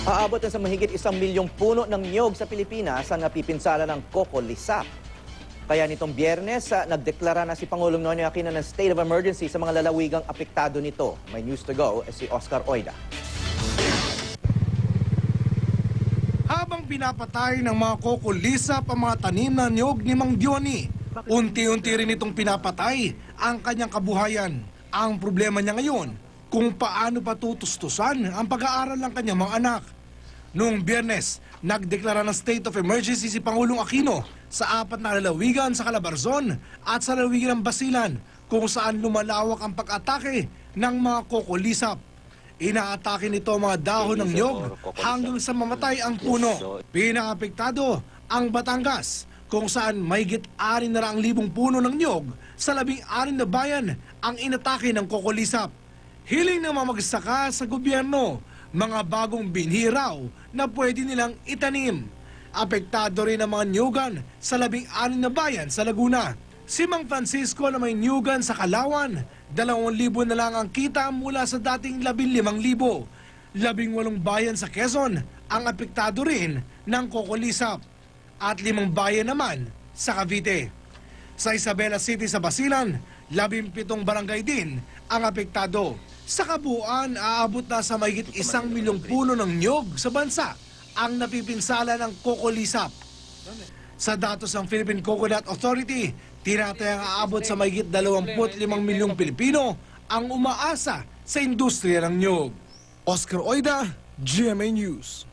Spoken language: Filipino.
Aabot na sa mahigit 1 milyong puno ng niyog sa Pilipinas ang napipinsala ng Coco Lisap. Kaya nitong Biyernes, nagdeklara na si Pangulong Noynoy Aquino ng state of emergency sa mga lalawigang apektado nito. May news to go, si Oscar Oida. Habang pinapatay ng mga Coco Lisap ang mga tanim na niyog ni Mang Diony, unti-unti rin itong pinapatay ang kanyang kabuhayan. Ang problema niya ngayon, kung paano patutustusan ang pag-aaral ng kanyang mga anak. Noong Biyernes, nagdeklara ng state of emergency si Pangulong Aquino sa 4 na lalawigan sa Calabarzon at sa lalawigan ng Basilan kung saan lumalawak ang pag-atake ng mga Coco Lisap. Inaatake nito ang mga dahon ng niyog hanggang sa mamatay ang puno. Pinaapektado ang Batangas kung saan mahigit 600,000 puno ng niyog sa 16 na bayan ang inatake ng Coco Lisap. Hiling ng mga magsasaka sa gobyerno, mga bagong binhi raw na pwede nilang itanim. Apektado rin ang mga niyugan sa 16 na bayan sa Laguna. Si Mang Francisco na may niyugan sa Kalawan, 2,000 na lang ang kita mula sa dating 15,000. 18 bayan sa Quezon ang apektado rin ng Coco Lisap at 5 bayan naman sa Cavite. Sa Isabela City sa Basilan, 17 barangay din ang apektado. Sa kabuuan, aabot na sa mahigit 1 milyong puno ng niyog sa bansa ang napipinsala ng Coco Lisap. Sa datos ng Philippine Coconut Authority, tinatayang aabot sa mahigit 25 milyong Pilipino ang umaasa sa industriya ng niyog. Oscar Oida, GMA News.